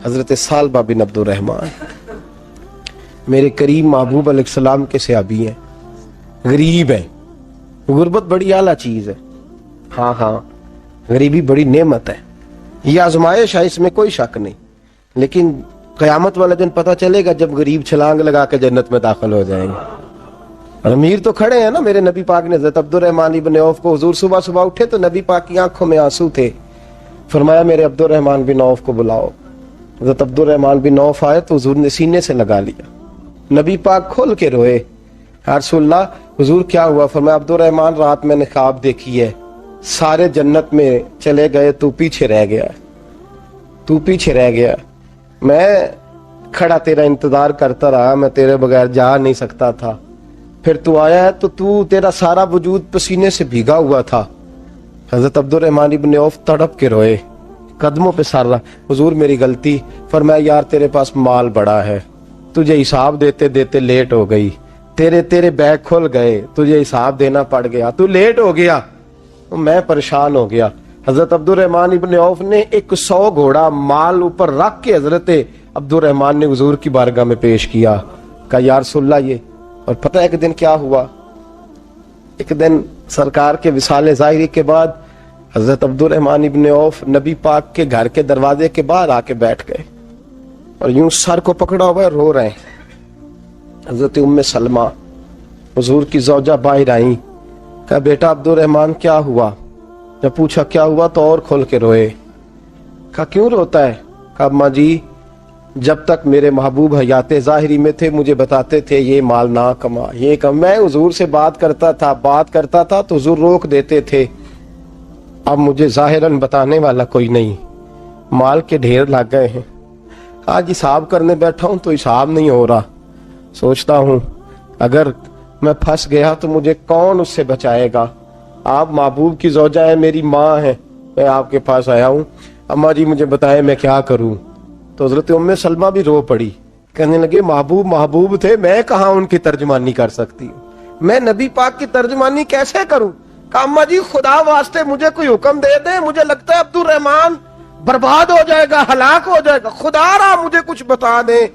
حضرت سالبہ بن عبد الرحمن میرے کریم محبوب علیہ السلام کے صحابی ہیں، غریب ہیں۔ غربت بڑی اعلیٰ چیز ہے، ہاں غریبی بڑی نعمت ہے، یہ آزمائش ہے، اس میں کوئی شک نہیں، لیکن قیامت والے دن پتہ چلے گا جب غریب چھلانگ لگا کے جنت میں داخل ہو جائیں گے۔ اور امیر تو کھڑے ہیں نا، میرے نبی پاک نے حضرت عبد الرحمن بن عوف کو، حضور صبح صبح اٹھے تو نبی پاک کی آنکھوں میں آنسو تھے، فرمایا میرے عبد الرحمن بن عوف کو بلاؤ۔ حضرت عبد الرحمن بن عوف آئے تو حضور نے سینے سے لگا لیا، نبی پاک کھول کے روئے، یا رسول اللہ حضور کیا ہوا؟ فرمایا عبد الرحمن رات میں نے خواب دیکھی ہے، سارے جنت میں چلے گئے، تو پیچھے رہ گیا، میں کھڑا تیرا انتظار کرتا رہا، میں تیرے بغیر جا نہیں سکتا تھا، پھر تو آیا ہے تو تیرا سارا وجود پسینے سے بھیگا ہوا تھا۔ حضرت عبد الرحمن بن عوف تڑپ کے روئے، قدموں پہ سر رہا، حضور میری غلطی۔ فرمایا یار تیرے پاس مال بڑا ہے، تجھے حساب دیتے دیتے لیٹ ہو گئی، تیرے بیگ کھل گئے، تجھے حساب دینا پڑ گیا، تو لیٹ ہو گیا، میں پریشان ہو گیا۔ حضرت عبد الرحمن ابن عوف نے 100 گھوڑا مال اوپر رکھ کے حضرت عبد الرحمن نے حضور کی بارگاہ میں پیش کیا، کہا یا رسول اللہ یہ۔ اور پتہ ہے ایک دن کیا ہوا؟ ایک دن سرکار کے وصال ظاہری کے بعد حضرت عبد الرحمن ابن عوف نبی پاک کے گھر کے دروازے کے باہر آ کے بیٹھ گئے اور یوں سر کو پکڑا ہوا ہے، رو رہے ہیں۔ حضرت ام سلمہ حضور کی زوجہ باہر آئیں، کہا بیٹا عبد الرحمن کیا ہوا؟ جب پوچھا کیا ہوا تو اور کھول کے روئے، کہا کیوں روتا ہے؟ کہا اماں جی جب تک میرے محبوب حیات ظاہری میں تھے مجھے بتاتے تھے یہ مال نہ کما، یہ کم، میں حضور سے بات کرتا تھا تو حضور روک دیتے تھے، اب مجھے ظاہراً بتانے والا کوئی نہیں، مال کے ڈھیر لگ گئے ہیں، آج حساب کرنے بیٹھا ہوں تو حساب نہیں ہو رہا، سوچتا ہوں اگر میں پھنس گیا تو مجھے کون اس سے بچائے گا؟ آپ محبوب کی زوجہ ہیں، میری ماں ہے، میں آپ کے پاس آیا ہوں، اماں جی مجھے بتائیں میں کیا کروں؟ تو حضرت ام سلمہ بھی رو پڑی، کہنے لگے محبوب تھے، میں کہاں ان کی ترجمانی کر سکتی ہوں، میں نبی پاک کی ترجمانی کیسے کروں؟ کہا اماں جی خدا واسطے مجھے کوئی حکم دے دیں، مجھے لگتا ہے عبد الرحمن برباد ہو جائے گا، ہلاک ہو جائے گا، خدا را مجھے کچھ بتا دیں،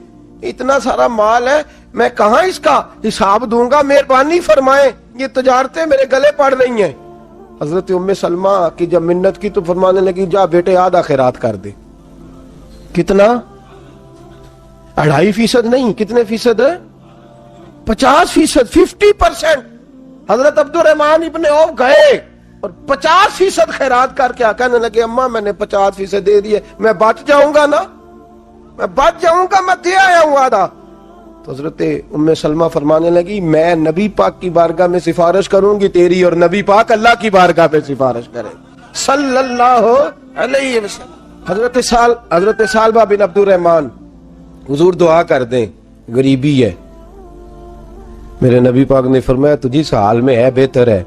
اتنا سارا مال ہے میں کہاں اس کا حساب دوں گا، مہربانی فرمائیں، یہ تجارتیں میرے گلے پڑ رہی ہیں۔ حضرت ام سلمہ کی جب منت کی تو فرمانے لگی جا بیٹے آدھا خیرات کر دے۔ کتنا؟ 2.5% نہیں، کتنے فیصد ہے؟ 50%، 50%۔ حضرت عبد الرحمن ابن عوف گئے اور 50% خیرات کر کے کہنے لگے اماں میں نے 50% دے دیے، میں بچ جاؤں گا نا، میں دے آیا ہوں آدھا۔ تو حضرت ام سلمہ فرمانے لگی میں نبی پاک کی بارگاہ میں سفارش کروں گی تیری، اور نبی پاک اللہ کی بارگاہ میں سفارش کرے صلی اللہ علیہ وسلم۔ حضرت سالبہ بن عبد الرحمن حضور دعا کر دیں، غریبی ہے، میرے نبی پاک نے فرمایا تجھی اس حال میں ہے بہتر ہے،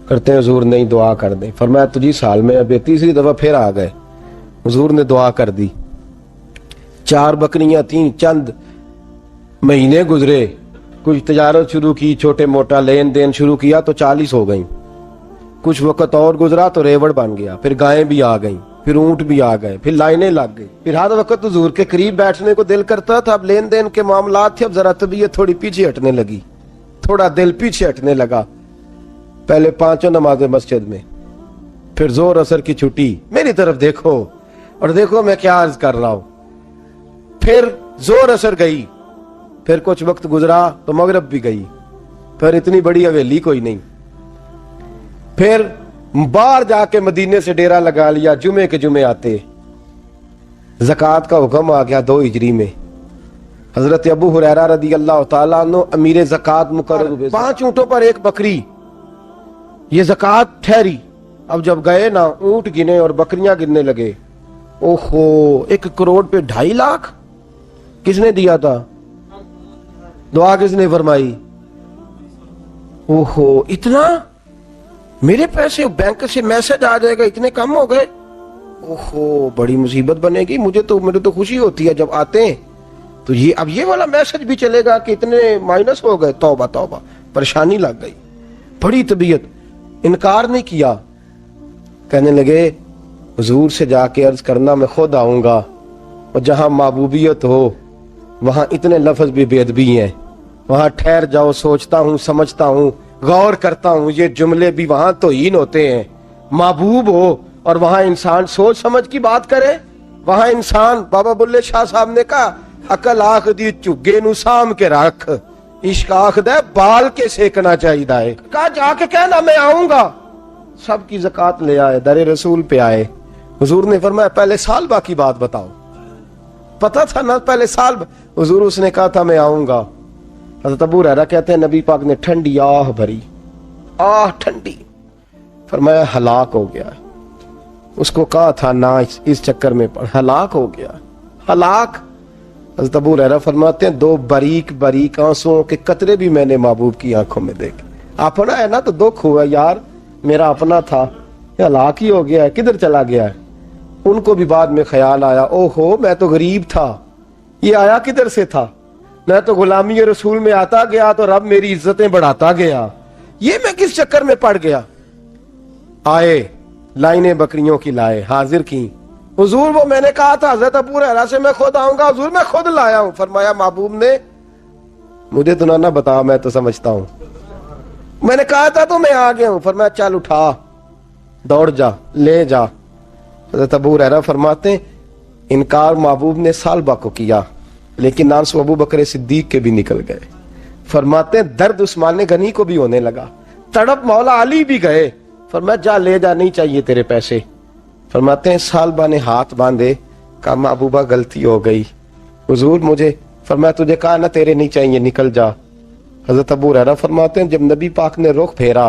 کرتے ہیں حضور نہیں دعا کر دیں، فرمایا تجھی اس حال میں ہے، تیسری دفعہ پھر آ گئے، حضور نے دعا کر دی، 4 بکریاں تھیں، چند مہینے گزرے، کچھ تجارت شروع کی، چھوٹے موٹا لین دین شروع کیا تو 40 ہو گئیں، کچھ وقت اور گزرا تو ریوڑ بن گیا، پھر گائیں بھی آ گئیں، پھر اونٹ بھی آ گئے، پھر لائنیں لگ گئی، پھر ہر وقت حضور کے قریب بیٹھنے کو دل کرتا تھا، اب لین دین کے معاملات تھے، اب ذرا طبیعت تھوڑی پیچھے ہٹنے لگی، تھوڑا دل پیچھے ہٹنے لگا، پہلے 5 نمازیں مسجد میں، پھر زور اثر کی چھٹی، میری طرف دیکھو اور دیکھو میں کیا عرض کر رہا ہوں، پھر زور اثر گئی، پھر کچھ وقت گزرا تو مغرب بھی گئی، پھر اتنی بڑی حویلی کوئی نہیں، پھر باہر جا کے مدینے سے ڈیرا لگا لیا، جمعے کے جمعے آتے، زکوٰۃ کا حکم آ گیا 2 ہجری میں، حضرت ابو ہریرہ رضی اللہ تعالیٰ عنہ امیر زکوٰۃ مقرر ہوئے، 5 اونٹوں پر 1 بکری، یہ زکوٰۃ ٹھہری۔ اب جب گئے نا اونٹ گنے اور بکریاں گننے لگے، اوہو 1 کروڑ پہ 2.5 لاکھ، کس نے دیا تھا؟ دعا کس نے فرمائی؟ اوہو اتنا، میرے پیسے بینک سے میسج آ جائے گا اتنے کم ہو گئے، اوہو بڑی مصیبت بنے گی، مجھے تو خوشی ہوتی ہے جب آتے ہیں تو اب یہ والا میسج بھی چلے گا کہ اتنے مائنس ہو گئے، توبہ توبہ، پریشانی لگ گئی، بڑی طبیعت، انکار نہیں کیا. کہنے لگے حضور سے جا کے عرض کرنا میں خود آؤں گا, اور جہاں محبوبیت ہو وہاں اتنے لفظ بھی بے ادبی ہیں, وہاں ٹھہر جاؤ, سوچتا ہوں, سمجھتا ہوں, غور کرتا ہوں, یہ جملے بھی وہاں توہین ہوتے ہیں. محبوب ہو اور وہاں انسان سوچ سمجھ کی بات کرے, وہاں انسان, بابا بلے شاہ صاحب نے کہا عقل آخ دی چگے نو سام کے رکھ, عشق آخ دے بال کے سیکنا چاہیے. کہا جا کے کہنا میں آؤں گا. سب کی زکوٰۃ لے آئے, در رسول پہ آئے. حضور نے فرمایا پہلے سالبہ کی بات بتاؤ. پتہ تھا نا پہلے سال. حضور اس نے کہا تھا میں آؤں گا. حضرت ابو ہریرہ کہتے ہیں نبی پاک نے ٹھنڈی آہ بھری, آہ ٹھنڈی. فرمایا ہلاک ہو گیا. اس کو کہا تھا نہ اس چکر میں پڑ, ہلاک ہو گیا, ہلاک. حضرت ابو ہریرہ فرماتے ہیں دو باریک باریک آنسوؤں کے قطرے بھی میں نے محبوب کی آنکھوں میں دیکھے. اپنا ہے نا تو دکھ ہوا یار, میرا اپنا تھا, ہلاک ہی ہو گیا ہے, کدھر چلا گیا ہے. ان کو بھی بعد میں خیال آیا, او ہو میں تو غریب تھا, یہ آیا کدھر سے تھا, میں تو غلامی رسول میں آتا گیا تو رب میری عزتیں بڑھاتا گیا, یہ میں کس چکر میں پڑ گیا. آئے لائنیں بکریوں کی لائے, حاضر کی. حضور وہ میں نے کہا تھا حضرت ابو ہریرہ سے میں خود آؤں گا, حضور میں خود لایا ہوں. فرمایا محبوب نے مجھے تو نہ بتا, میں تو سمجھتا ہوں, میں نے کہا تھا تو میں آ گیا ہوں. فرمایا چل اٹھا, دوڑ جا, لے جا. حضرت ابو ہریرہ فرماتے ہیں انکار محبوب نے سالبہ کو کیا, لیکن آنسو ابو بکر صدیق کے بھی نکل گئے. فرماتے ہیں درد عثمان غنی کو بھی ہونے لگا, تڑپ مولا علی بھی گئے. فرمایا جا لے جا, نہیں چاہیے تیرے پیسے. فرماتے ہیں سالبہ نے ہاتھ باندھے, کہا محبوبہ غلطی ہو گئی, حضور مجھے. فرمایا تجھے کہا نا تیرے نہیں چاہیے, نکل جا. حضرت ابو ہریرہ فرماتے ہیں جب نبی پاک نے رخ پھیرا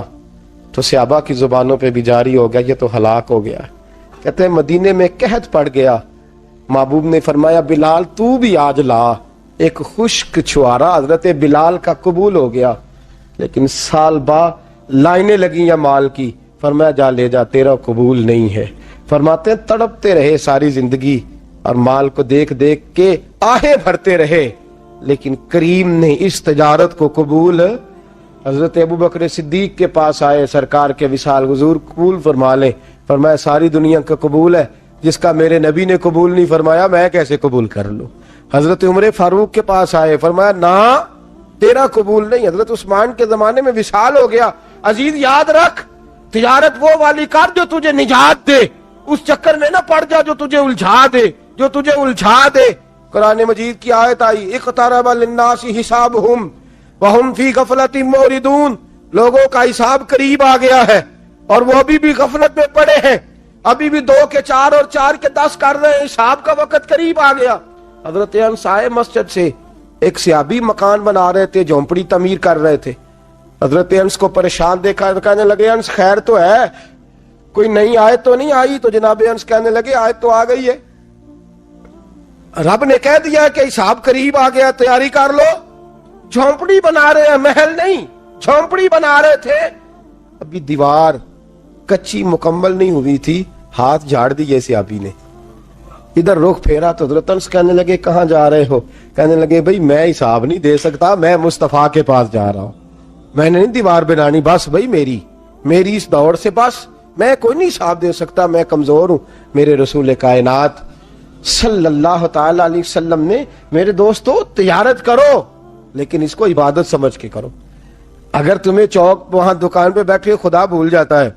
تو صحابہ کی زبانوں پہ بھی جاری ہو گیا یہ تو ہلاک ہو گیا. کہتے ہیں مدینے میں قحط پڑ گیا. محبوب نے فرمایا بلال تو بھی آج لا. ایک خشک چھوارا حضرت بلال کا قبول ہو گیا, لیکن سالبہ لائنیں لگی یا مال کی. فرمایا جا لے جا, تیرا قبول نہیں ہے. فرماتے ہیں تڑپتے رہے ساری زندگی, اور مال کو دیکھ دیکھ کے آہیں بھرتے رہے, لیکن کریم نے اس تجارت کو قبول. حضرت ابو بکر صدیق کے پاس آئے, سرکار کے وصال, حضور قبول فرما لیں. فرمایا ساری دنیا کا قبول ہے, جس کا میرے نبی نے قبول نہیں فرمایا میں کیسے قبول کر لوں. حضرت عمر فاروق کے پاس آئے, فرمایا نہ تیرا قبول نہیں. حضرت عثمان کے زمانے میں وصال ہو گیا. عزیز یاد رکھ, تجارت وہ والی کر جو تجھے نجات دے, اس چکر میں نہ پڑ جا جو تجھے الجھا دے. قرآن مجید کی آیت آئی اقترب للناس حسابہم وہم فی غفلۃ موردون. لوگوں کا حساب قریب آ گیا ہے اور وہ ابھی بھی غفلت میں پڑے ہیں, ابھی بھی 2 کے 4 اور 4 کے 10 کر رہے ہیں, حساب کا وقت قریب آ گیا. حضرت انس آئے مسجد سے, ایک صحابی مکان بنا رہے تھے, جھونپڑی تعمیر کر رہے تھے. حضرت انس کو پریشان دیکھا, کہنے لگے انس خیر تو ہے, کوئی نئی آیت تو نہیں آئی؟ تو جناب انس کہنے لگے آیت تو آ گئی ہے, رب نے کہہ دیا کہ حساب قریب آ گیا, تیاری کر لو. جھونپڑی بنا رہے ہیں, محل نہیں, جھونپڑی بنا رہے تھے. ابھی دیوار کچی مکمل نہیں ہوئی تھی, ہاتھ جھاڑ دیے صحابی نے. ادھر رخ پھیرا تو حضرت انس کہنے لگے کہاں جا رہے ہو؟ کہنے لگے بھائی میں حساب نہیں دے سکتا, میں مصطفیٰ کے پاس جا رہا ہوں, میں نے نہیں دیوار بنانی, بس بھائی میری اس دوڑ سے بس, میں کوئی نہیں حساب دے سکتا, میں کمزور ہوں. میرے رسول کائنات صلی اللہ تعالی علیہ وسلم نے, میرے دوستو تجارت کرو لیکن اس کو عبادت سمجھ کے کرو. اگر تمہیں چوک وہاں دکان پہ بیٹھے خدا بھول جاتا ہے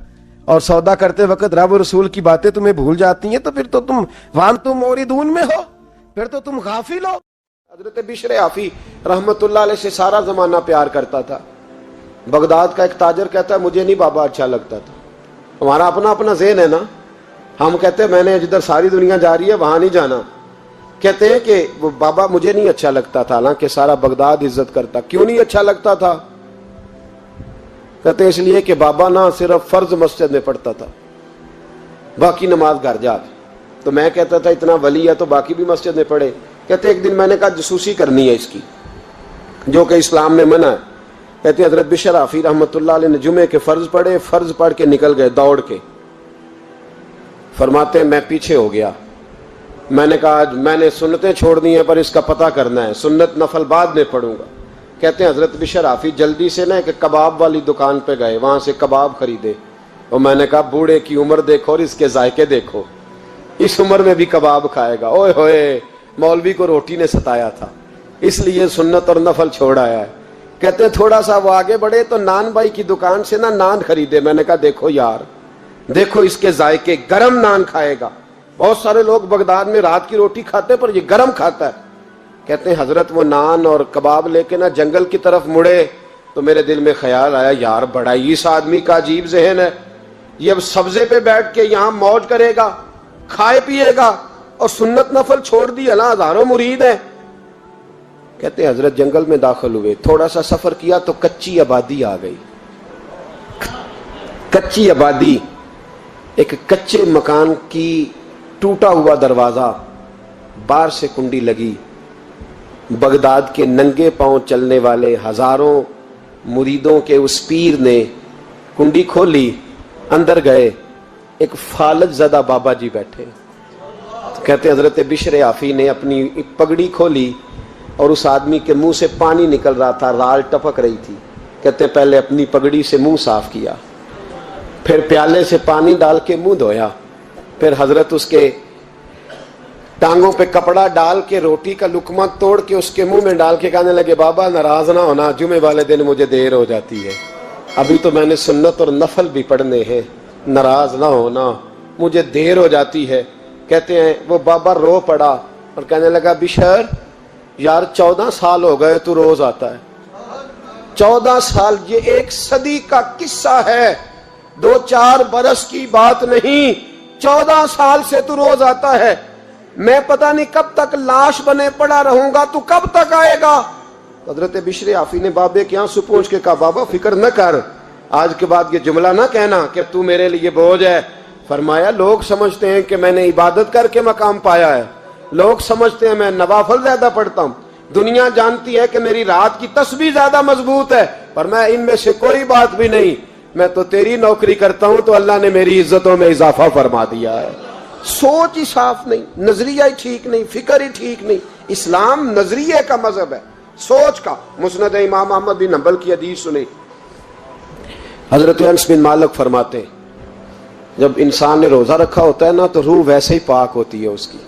اور سودا کرتے وقت رب و رسول کی باتیں تمہیں بھول جاتی ہیں, تو پھر تو تم وانتم موردون میں ہو, پھر تو تم غافل ہو. حضرت بشر حافی رحمت اللہ علیہ سے سارا زمانہ پیار کرتا تھا. بغداد کا ایک تاجر کہتا ہے مجھے نہیں بابا اچھا لگتا تھا. ہمارا اپنا ذہن ہے نا, ہم کہتے ہیں میں نے جدھر ساری دنیا جا رہی ہے وہاں نہیں جانا. کہتے ہیں کہ وہ بابا مجھے نہیں اچھا لگتا تھا, حالانکہ سارا بغداد عزت کرتا. کیوں نہیں اچھا لگتا تھا؟ کہتے اس لیے کہ بابا نہ صرف فرض مسجد میں پڑھتا تھا, باقی نماز گھر جا کے. تو میں کہتا تھا اتنا ولی ہے تو باقی بھی مسجد میں پڑھے. کہتے ایک دن میں نے کہا جسوسی کرنی ہے اس کی, جو کہ اسلام میں منع ہے. کہتے حضرت بشر حافی رحمت اللہ علیہ نے جمعے کے فرض پڑھے, فرض پڑھ کے نکل گئے دوڑ کے. فرماتے ہیں میں پیچھے ہو گیا, میں نے کہا میں نے سنتیں چھوڑ دی ہیں پر اس کا پتہ کرنا ہے, سنت نفل بعد میں پڑھوں گا. کہتے ہیں حضرت بشر حافی جلدی سے نا ایک کباب والی دکان پہ گئے, وہاں سے کباب خریدے, اور میں نے کہا بوڑھے کی عمر دیکھو اور اس کے ذائقے دیکھو, اس عمر میں بھی کباب کھائے گا. اوئے ہوئے, مولوی کو روٹی نے ستایا تھا, اس لیے سنت اور نفل چھوڑ آیا ہے. کہتے ہیں تھوڑا سا وہ آگے بڑھے تو نان بھائی کی دکان سے نا نان خریدے. میں نے کہا دیکھو یار, دیکھو اس کے ذائقے, گرم نان کھائے گا. بہت سارے لوگ بغداد میں رات کی روٹی کھاتے پر یہ گرم کھاتا ہے. کہتے ہیں حضرت وہ نان اور کباب لے کے نا جنگل کی طرف مڑے تو میرے دل میں خیال آیا, یار بڑا ہی اس آدمی کا عجیب ذہن ہے, یہ اب سبزے پہ بیٹھ کے یہاں موج کرے گا, کھائے پیے گا, اور سنت نفل چھوڑ دی, اللہ ہزاروں مرید ہیں. کہتے ہیں حضرت جنگل میں داخل ہوئے, تھوڑا سا سفر کیا تو کچی آبادی آ گئی. کچی آبادی, ایک کچے مکان کی ٹوٹا ہوا دروازہ, باہر سے کنڈی لگی. بغداد کے ننگے پاؤں چلنے والے ہزاروں مریدوں کے اس پیر نے کنڈی کھولی, اندر گئے, ایک فالج زدہ بابا جی بیٹھے. کہتے ہیں حضرت بشر حافی نے اپنی پگڑی کھولی اور اس آدمی کے منہ سے پانی نکل رہا تھا, رال ٹپک رہی تھی. کہتے ہیں پہلے اپنی پگڑی سے منہ صاف کیا, پھر پیالے سے پانی ڈال کے منہ دھویا, پھر حضرت اس کے ٹانگوں پہ کپڑا ڈال کے روٹی کا لقمہ توڑ کے اس کے منہ میں ڈال کے کہنے لگے بابا ناراض نہ ہونا, جمعے والے دن مجھے دیر ہو جاتی ہے, ابھی تو میں نے سنت اور نفل بھی پڑھنے ہیں, ناراض نہ ہونا, مجھے دیر ہو جاتی ہے. کہتے ہیں وہ بابا رو پڑا اور کہنے لگا بشر یار 14 سال ہو گئے تو روز آتا ہے. 14 سال, یہ ایک صدی کا قصہ ہے, 2-4 برس کی بات نہیں. 14 سال سے تو روز آتا ہے. میں پتہ نہیں کب تک لاش بنے پڑا رہوں گا, تو کب تک آئے گا. حضرت بشر حافی نے بابے کے یہاں سے پوچھ کے کہا بابا فکر نہ کر, آج کے بعد یہ جملہ نہ کہنا کہ تو میرے لیے بوجھ ہے. فرمایا لوگ سمجھتے ہیں کہ میں نے عبادت کر کے مقام پایا ہے, لوگ سمجھتے ہیں میں نوافل زیادہ پڑھتا ہوں, دنیا جانتی ہے کہ میری رات کی تسبیح زیادہ مضبوط ہے, پر میں ان میں سے کوئی بات بھی نہیں. میں تو تیری نوکری کرتا ہوں تو اللہ نے میری عزتوں میں اضافہ فرما دیا ہے. سوچ ہی صاف نہیں, نظریہ ہی ٹھیک نہیں, فکر ہی ٹھیک نہیں. اسلام نظریے کا مذہب ہے, سوچ کا. مسند امام احمد بن حنبل کی حدیث سنی, حضرت انس بن مالک فرماتے ہیں جب انسان نے روزہ رکھا ہوتا ہے نا تو روح ویسے ہی پاک ہوتی ہے اس کی.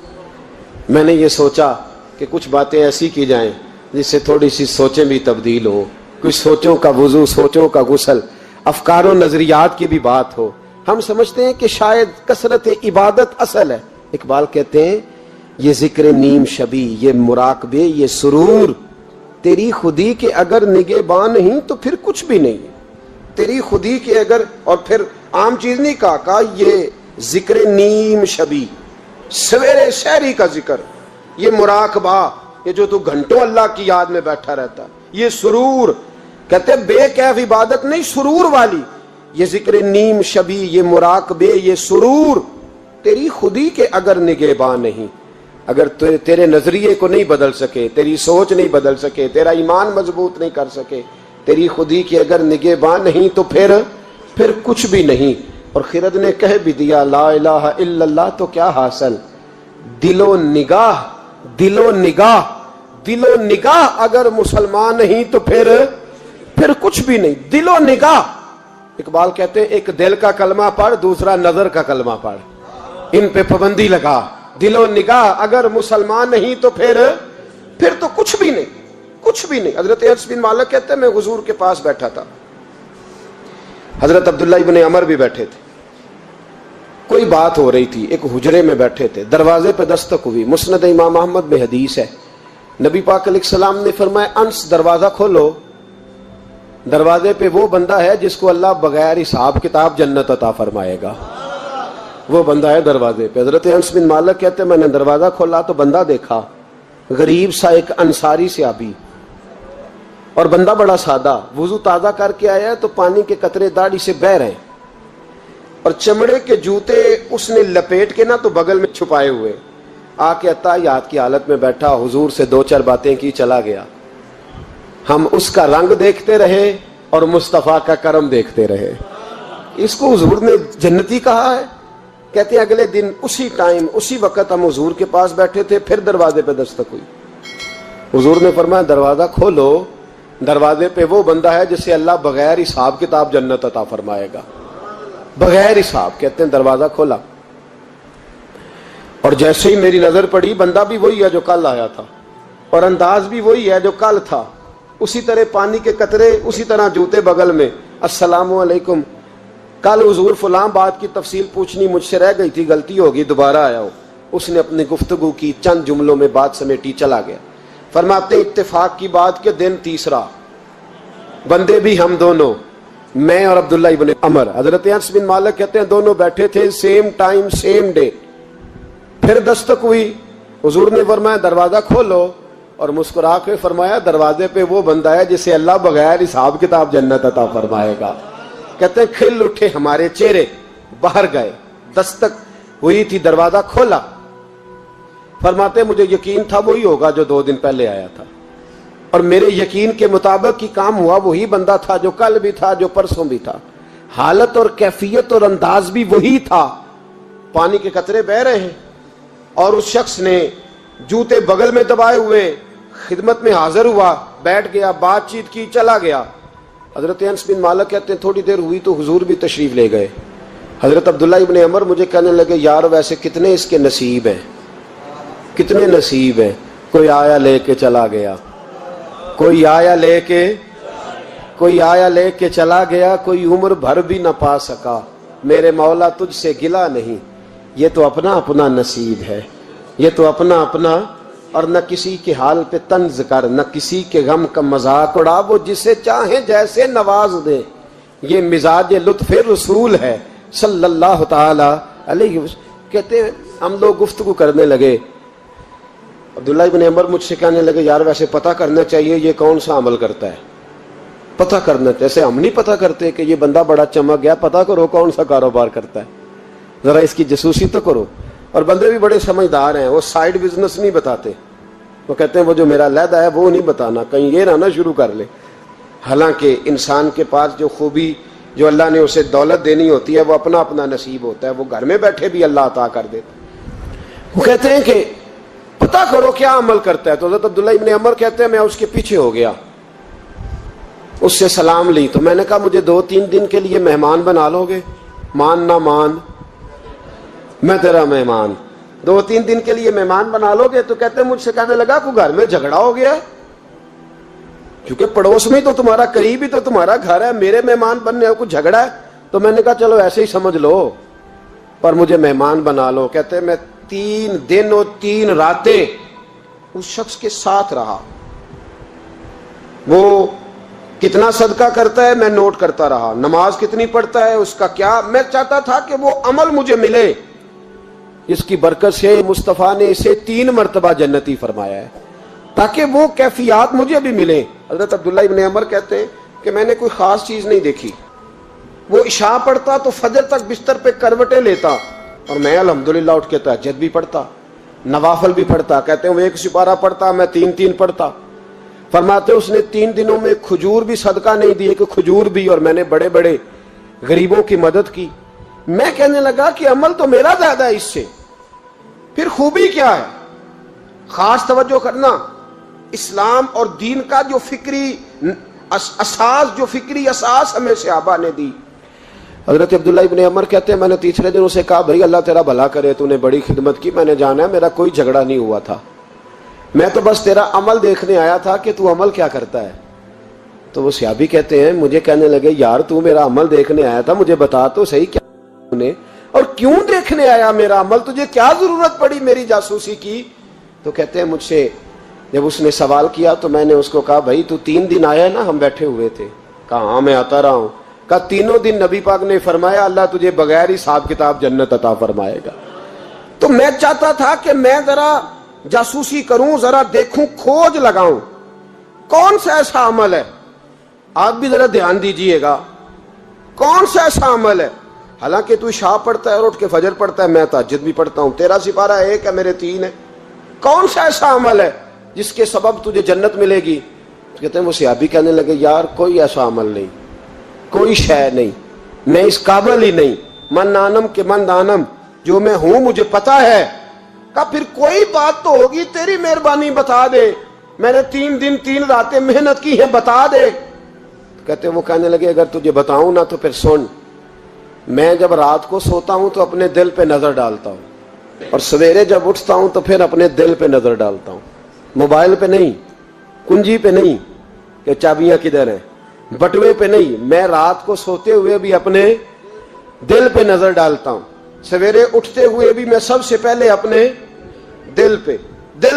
میں نے یہ سوچا کہ کچھ باتیں ایسی کی جائیں جس سے تھوڑی سی سوچیں بھی تبدیل ہوں, کچھ سوچوں کا وضو, سوچوں کا غسل, افکار و نظریات کی بھی بات ہو. ہم سمجھتے ہیں کہ شاید کثرت عبادت اصل ہے. اقبال کہتے ہیں یہ ذکر نیم شبی, یہ مراقبے, یہ سرور, تیری خودی کے اگر نگہباں نہیں تو پھر کچھ بھی نہیں. تیری خودی کے اگر, اور پھر عام چیز نہیں کہا یہ ذکر نیم شبی, سویرے شہری کا ذکر, یہ مراقبہ, یہ جو تو گھنٹوں اللہ کی یاد میں بیٹھا رہتا, یہ سرور. کہتے بے کیف عبادت نہیں, سرور والی. یہ ذکر نیم شبی, یہ مراقبے, یہ سرور, تیری خودی کے اگر نگہباں نہیں, اگر تیرے نظریے کو نہیں بدل سکے, تیری سوچ نہیں بدل سکے, تیرا ایمان مضبوط نہیں کر سکے, تیری خودی کے اگر نگہباں نہیں تو پھر کچھ بھی نہیں. اور خرد نے کہہ بھی دیا لا الہ الا اللہ تو کیا حاصل, دل و نگاہ, دل و نگاہ, دل و نگاہ اگر مسلمان نہیں تو پھر کچھ بھی نہیں. دل و نگاہ. اقبال کہتے ہیں ایک دل کا کلمہ پڑھ, دوسرا نظر کا کلمہ پڑھ, ان پہ پابندی لگا. دل و نگاہ اگر مسلمان نہیں تو پھر تو کچھ بھی نہیں, کچھ بھی نہیں. حضرت انس بن مالک کہتے ہیں میں حضور کے پاس بیٹھا تھا, حضرت عبداللہ ابن عمر بھی بیٹھے تھے, کوئی بات ہو رہی تھی, ایک حجرے میں بیٹھے تھے, دروازے پہ دستک ہوئی. مسند امام احمد میں حدیث ہے, نبی پاک علیہ السلام نے فرمایا انس دروازہ کھولو, دروازے پہ وہ بندہ ہے جس کو اللہ بغیر حساب کتاب جنت عطا فرمائے گا, وہ بندہ ہے دروازے پہ. حضرت انس بن مالک کہتے ہیں میں نے دروازہ کھولا تو بندہ دیکھا, غریب سا ایک انصاری صحابی, اور بندہ بڑا سادہ, وضو تازہ کر کے آیا ہے تو پانی کے قطرے داڑھی سے بہہ رہے ہیں, اور چمڑے کے جوتے اس نے لپیٹ کے نا تو بغل میں چھپائے ہوئے, آ کے عطایات کی حالت میں بیٹھا, حضور سے 2-4 باتیں کی, چلا گیا. ہم اس کا رنگ دیکھتے رہے اور مصطفیٰ کا کرم دیکھتے رہے. اس کو حضور نے جنتی کہا ہے. کہتے ہیں اگلے دن اسی ٹائم اسی وقت ہم حضور کے پاس بیٹھے تھے, پھر دروازے پہ دستک ہوئی. حضور نے فرمایا دروازہ کھولو, دروازے پہ وہ بندہ ہے جسے اللہ بغیر حساب کتاب جنت عطا فرمائے گا، بغیر حساب۔ کہتے ہیں دروازہ کھولا اور جیسے ہی میری نظر پڑی، بندہ بھی وہی ہے جو کل آیا تھا اور انداز بھی وہی ہے جو کل تھا، اسی طرح پانی کے قطرے، اسی طرح جوتے بغل میں، السلام علیکم، کل حضور فلاں بات کی تفصیل پوچھنی مجھ سے رہ گئی تھی، غلطی ہوگی، دوبارہ آیا ہو۔ اس نے اپنی گفتگو کی، چند جملوں میں بات سمیٹی، چلا گیا۔ فرماتے اتفاق کی بات کہ دن تیسرا، بندے بھی ہم دونوں، میں اور عبداللہ ابن عمر، حضرت انس بن مالک کہتے ہیں دونوں بیٹھے تھے، سیم ٹائم سیم ڈے۔ پھر دستک ہوئی، حضور نے فرمایا دروازہ کھولو، اور مسکرا کے فرمایا دروازے پہ وہ بندہ ہے جسے اللہ بغیر حساب کتاب جنت عطا فرمائے گا۔ کہتے ہیں کھل اٹھے ہمارے چہرے، باہر گئے، دستک ہوئی تھی، دروازہ کھولا۔ فرماتے مجھے یقین تھا وہی ہوگا جو 2 دن پہلے آیا تھا، اور میرے یقین کے مطابق ہی کام ہوا، وہی بندہ تھا جو کل بھی تھا، جو پرسوں بھی تھا، حالت اور کیفیت اور انداز بھی وہی تھا۔ پانی کے قطرے بہ رہے ہیں اور اس شخص نے جوتے بغل میں دبائے ہوئے خدمت میں حاضر ہوا، بیٹھ گیا، بات چیت کی، چلا گیا۔ حضرت انس بن مالک کہتے ہیں تھوڑی دیر ہوئی تو حضور بھی تشریف لے گئے۔ حضرت عبداللہ ابن عمر مجھے کہنے لگے یار ویسے کتنے اس کے نصیب ہیں، کتنے نصیب ہیں، کوئی آیا لے کے چلا گیا، کوئی آیا لے کے چلا گیا، کوئی عمر بھر بھی نہ پا سکا، میرے مولا تجھ سے گلا نہیں، یہ تو اپنا اپنا نصیب ہے، یہ تو اپنا اپنا، اور نہ کسی کے حال پہ طنز کر، نہ کسی کے غم کا مذاق اڑا، وہ جسے چاہے جیسے نواز دے، یہ مزاج لطف رسول ہے صلی اللہ تعالی علیہ وسلم۔ کہتے ہیں ہم لوگ گفتگو کرنے لگے، عبداللہ ابن عمر مجھ سے کہنے لگے یار ویسے پتہ کرنا چاہیے یہ کون سا عمل کرتا ہے، پتہ کرنا، جیسے ہم نہیں پتہ کرتے کہ یہ بندہ بڑا چمک گیا، پتہ کرو کون سا کاروبار کرتا ہے، ذرا اس کی جاسوسی تو کرو۔ اور بندے بھی بڑے سمجھدار ہیں، وہ سائیڈ بزنس نہیں بتاتے، وہ کہتے ہیں وہ جو میرا علیحدہ ہے وہ نہیں بتانا، کہیں یہ نہ شروع کر لے۔ حالانکہ انسان کے پاس جو خوبی، جو اللہ نے اسے دولت دینی ہوتی ہے، وہ اپنا اپنا نصیب ہوتا ہے، وہ گھر میں بیٹھے بھی اللہ عطا کر دیتا۔ وہ کہتے ہیں کہ پتہ کرو کیا عمل کرتا ہے، تو حضرت عبداللہ ابن عمر کہتے ہیں میں اس کے پیچھے ہو گیا، اس سے سلام لی، تو میں نے کہا مجھے 2-3 دن کے لیے مہمان بنا لو گے، مان نہ مان میں تیرا مہمان، 2-3 دن کے لیے مہمان بنا لو گے؟ تو کہتے ہیں مجھ سے کہنے لگا کوئی گھر میں جھگڑا ہو گیا، کیونکہ پڑوس میں تو تمہارا، قریب ہی تو تمہارا گھر ہے، میرے مہمان بننے کو جھگڑا ہے؟ تو میں نے کہا چلو ایسے ہی سمجھ لو، پر مجھے مہمان بنا لو۔ کہتے ہیں میں 3 دن اور 3 راتیں اس شخص کے ساتھ رہا، وہ کتنا صدقہ کرتا ہے میں نوٹ کرتا رہا، نماز کتنی پڑھتا ہے، اس کا کیا، میں چاہتا تھا کہ وہ عمل مجھے ملے، اس کی برکت سے مصطفیٰ نے اسے 3 مرتبہ جنتی فرمایا ہے، تاکہ وہ کیفیات مجھے بھی ملیں۔ حضرت عبداللہ ابن عمر کہتے ہیں کہ میں نے کوئی خاص چیز نہیں دیکھی، وہ عشاء پڑھتا تو فجر تک بستر پہ کروٹیں لیتا، اور میں الحمدللہ اٹھ کے تہجد بھی پڑھتا، نوافل بھی پڑھتا۔ کہتے ہیں وہ 1 سپارہ پڑھتا، میں 3 پڑھتا۔ فرماتے اس نے 3 دنوں میں کھجور بھی صدقہ نہیں دیے کہ کھجور بھی، اور میں نے بڑے بڑے غریبوں کی مدد کی۔ میں کہنے لگا کہ عمل تو میرا زیادہ ہے اس سے، پھر خوبی کیا ہے؟ خاص توجہ کرنا، اسلام اور دین کا جو فکری اساس، جو فکری اساس ہمیں صحابہ نے دی۔ حضرت عبداللہ ابن عمر کہتے ہیں میں نے تیسرے دن اسے کہا بھائی اللہ تیرا بھلا کرے، تو نے بڑی خدمت کی، میں نے جانا ہے میرا کوئی جھگڑا نہیں ہوا تھا، میں تو بس تیرا عمل دیکھنے آیا تھا کہ تو عمل کیا کرتا ہے۔ تو وہ صحابی کہتے ہیں مجھے کہنے لگے یار تو میرا عمل دیکھنے آیا تھا، مجھے بتا تو صحیح کیا نے، اور کیوں دیکھنے آیا میرا عمل، تجھے کیا ضرورت پڑی میری جاسوسی کی؟ تو کہتے ہیں مجھ سے جب اس نے سوال کیا تو میں نے اس کو کہا بھائی تو 3 دن آیا نا، ہم بیٹھے ہوئے تھے؟ کہا ہاں میں آتا رہا ہوں۔ کہا 3 دن نبی پاک نے فرمایا اللہ تجھے بغیر حساب کتاب جنت عطا فرمائے گا۔ تو میں چاہتا تھا کہ میں ذرا جاسوسی کروں، ذرا دیکھوں، کھوج لگاؤں کون سا ایسا عمل ہے، آپ بھی ذرا دھیان دیجئے گا کون سا ایسا عمل ہے۔ حالانکہ تو عشاء پڑھتا ہے اور اٹھ کے فجر پڑھتا ہے، میں تہجد بھی پڑھتا ہوں، تیرا سپارہ 1 ہے میرے 3 ہے، کون سا ایسا عمل ہے جس کے سبب تجھے جنت ملے گی؟ کہتے ہیں وہ صحابی کہنے لگے یار کوئی ایسا عمل نہیں، کوئی شے نہیں، میں اس قابل ہی نہیں، من نانم کے من دانم، جو میں ہوں مجھے پتا ہے۔ کہا پھر کوئی بات تو ہوگی، تیری مہربانی بتا دے، میں نے 3 دن 3 راتیں محنت کی ہے، بتا دے۔ کہتے وہ کہنے لگے اگر تجھے بتاؤں نا تو پھر سن، میں جب رات کو سوتا ہوں تو اپنے دل پہ نظر ڈالتا ہوں، اور سویرے جب اٹھتا ہوں تو پھر اپنے دل پہ نظر ڈالتا ہوں، موبائل پہ نہیں، کنجی پہ نہیں کہ چابیاں کدھر ہیں، بٹوے پہ نہیں، میں رات کو سوتے ہوئے بھی اپنے دل پہ نظر ڈالتا ہوں، سویرے اٹھتے ہوئے بھی میں سب سے پہلے اپنے دل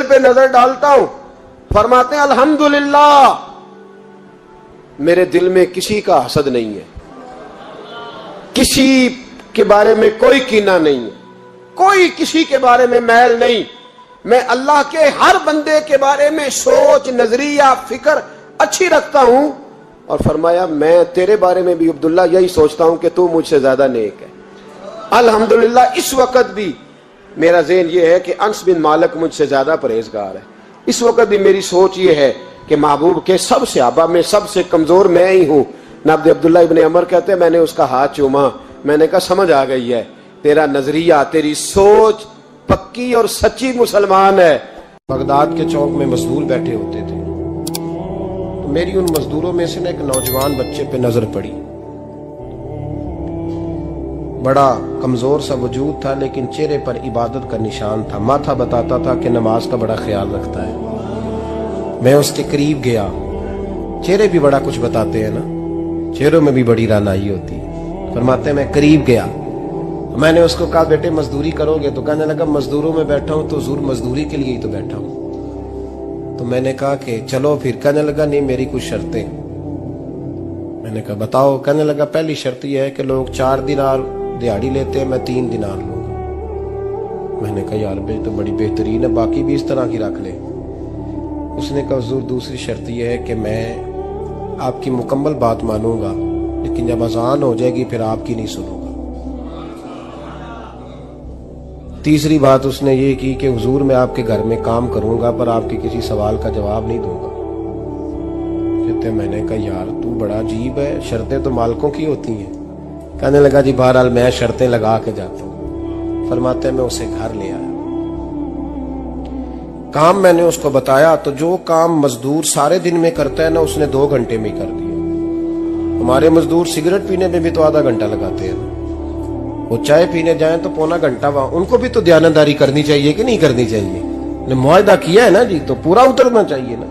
پہ نظر ڈالتا ہوں۔ فرماتے ہیں الحمدللہ میرے دل میں کسی کا حسد نہیں ہے، کسی کے بارے میں کوئی کینہ نہیں ہے، کوئی کسی کے بارے میں میل نہیں، میں اللہ کے ہر بندے کے بارے میں سوچ، نظریہ، فکر اچھی رکھتا ہوں۔ اور فرمایا میں تیرے بارے میں بھی عبداللہ یہی سوچتا ہوں کہ تو مجھ سے زیادہ نیک ہے۔ الحمدللہ اس وقت بھی میرا ذہن یہ ہے کہ انس بن مالک مجھ سے زیادہ پرہیزگار ہے، اس وقت بھی میری سوچ یہ ہے کہ محبوب کے سب صحابہ میں سب سے کمزور میں ہی ہوں۔ نابد عبداللہ ابن عمر کہتے ہیں میں نے اس کا ہاتھ چوما، میں نے کہا سمجھ آ گئی ہے، تیرا نظریہ، تیری سوچ پکی اور سچی مسلمان ہے۔ بغداد کے چوک میں مزدور بیٹھے ہوتے تھے، تو میری ان مزدوروں میں سے ایک نوجوان بچے پہ نظر پڑی، بڑا کمزور سا وجود تھا لیکن چہرے پر عبادت کا نشان تھا، ماتھا بتاتا تھا کہ نماز کا بڑا خیال رکھتا ہے۔ میں اس کے قریب گیا، چہرے بھی بڑا کچھ بتاتے ہیں نا، چہروں میں بھی بڑی رانائی ہوتی ہے۔ فرماتے ہیں میں قریب گیا، میں نے اس کو کہا بیٹے مزدوری کرو گے؟ تو کہنے لگا مزدوروں میں بیٹھا ہوں تو حضور مزدوری کے لیے ہی تو بیٹھا ہوں۔ تو میں نے کہا کہ چلو پھر، کہنے لگا نہیں میری کچھ شرطیں۔ میں نے کہا بتاؤ؟ کہنے لگا پہلی شرط یہ ہے کہ لوگ 4 دینار دیہاڑی لیتے ہیں، میں 3 دینار لوں گا۔ میں نے کہا یار بھائی تو بڑی بہترین ہے، باقی بھی اس طرح کی رکھ لے۔ اس نے کہا حضور دوسری شرط یہ ہے کہ میں آپ کی مکمل بات مانوں گا لیکن جب اذان ہو جائے گی پھر آپ کی نہیں سنوں گا۔ تیسری بات اس نے یہ کی کہ حضور میں آپ کے گھر میں کام کروں گا پر آپ کے کسی سوال کا جواب نہیں دوں گا۔ کہتے میں نے کہا یار تو بڑا عجیب ہے، شرطیں تو مالکوں کی ہوتی ہیں۔ کہنے لگا جی بہرحال میں شرطیں لگا کے جاتا ہوں۔ فرماتے ہیں میں اسے گھر لے آیا، کام میں نے اس کو بتایا تو جو کام مزدور سارے دن میں کرتا ہے نا اس نے 2 گھنٹے میں ہی کر دیا۔ ہمارے مزدور سگریٹ پینے میں بھی تو آدھا گھنٹہ لگاتے ہیں، وہ چائے پینے جائیں تو پونا گھنٹہ وہاں۔ ان کو بھی تو دیانتداری کرنی چاہیے کہ نہیں کرنی چاہیے؟ نے معاہدہ کیا ہے نا جی تو پورا اترنا چاہیے نا۔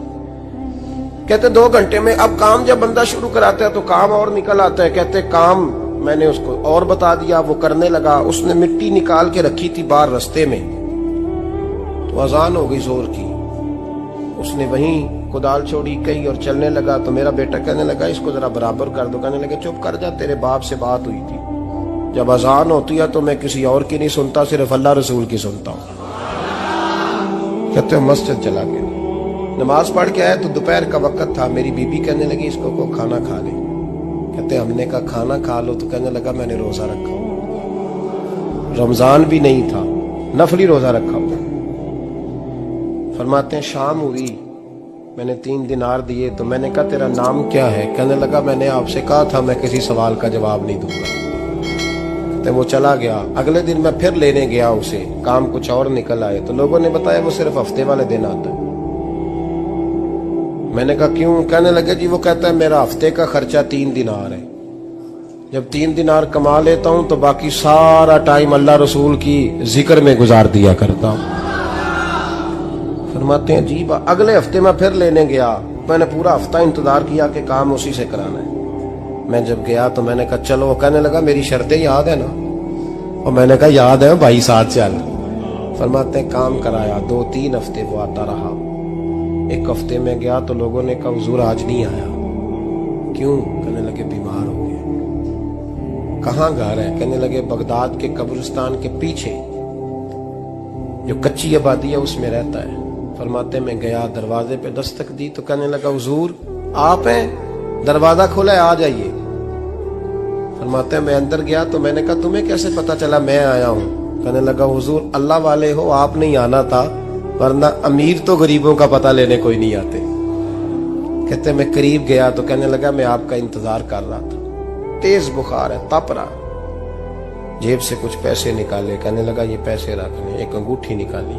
کہتے 2 گھنٹے میں، اب کام جب بندہ شروع کراتا ہے تو کام اور نکل آتا ہے۔ کہتے کام میں نے اس کو اور بتا دیا، وہ کرنے لگا۔ اس نے مٹی نکال کے رکھی تھی باہر رستے میں، تو اذان ہو گئی زور کی، اس نے وہیں کدال چھوڑی کہیں اور چلنے لگا۔ تو میرا بیٹا کہنے لگا اس کو ذرا برابر کر دو۔ کہنے لگا چپ کر جا، تیرے باپ سے بات ہوئی تھی، جب اذان ہوتی ہے تو میں کسی اور کی نہیں سنتا، صرف اللہ رسول کی سنتا ہوں۔ کہتے ہیں مسجد چلا گیا، نماز پڑھ کے آیا تو دوپہر کا وقت تھا۔ میری بی بی کہنے لگی اس کو کھانا کھا لے۔ کہتے ہم نے کہا کھانا کھا لو، تو کہنے لگا میں نے روزہ رکھا ہوں، رمضان بھی نہیں تھا، نفلی روزہ رکھا ہوں۔ فرماتے ہیں شام ہوئی، میں نے 3 دینار دیے تو میں نے کہا تیرا نام کیا ہے؟ کہنے لگا میں نے آپ سے کہا تھا میں کسی سوال کا جواب نہیں دوں گا۔ کہتے وہ چلا گیا۔ اگلے دن میں پھر لینے گیا اسے، کام کچھ اور نکل آئے تو لوگوں نے بتایا وہ صرف ہفتے والے دن آتا ہے۔ میں نے کہا کیوں؟ کہنے لگے جی وہ کہتا ہے میرا ہفتے کا خرچہ 3 دینار ہے، جب 3 دینار کما لیتا ہوں تو باقی سارا ٹائم اللہ رسول کی ذکر میں گزار دیا کرتا ہوں۔ فرماتے ہیں عجیب۔ اگلے ہفتے میں پھر لینے گیا، میں نے پورا ہفتہ انتظار کیا کہ کام اسی سے کرانا ہے۔ میں جب گیا تو میں نے کہا چلو، کہنے لگا میری شرطیں یاد ہے نا؟ اور میں نے کہا یاد ہے بھائی ساتھ چل۔ فرماتے ہیں کام کرایا، 2-3 ہفتے وہ آتا رہا۔ ایک ہفتے میں گیا تو لوگوں نے کہا حضور آج نہیں آیا، کیوں؟ کہنے لگے بیمار ہو گئے۔ کہاں گھر ہے؟ کہنے لگے بغداد کے قبرستان کے پیچھے جو کچی آبادی ہے اس میں رہتا ہے۔ فرماتے میں گیا، دروازے پہ دستک دی تو کہنے لگا حضور آپ ہیں؟ دروازہ کھولا ہے، آ جائیے۔ فرماتے ہیں میں اندر گیا تو میں نے کہا تمہیں کیسے پتا چلا میں آیا ہوں؟ کہنے لگا حضور اللہ والے ہو، آپ نہیں آنا تھا، ورنہ امیر تو غریبوں کا پتہ لینے کوئی نہیں آتے۔ کہتے میں قریب گیا تو کہنے لگا میں آپ کا انتظار کر رہا تھا، تیز بخار ہے، تپ رہا۔ جیب سے کچھ پیسے نکالے، کہنے لگا یہ پیسے رکھ لیں۔ ایک انگوٹھی نکالی،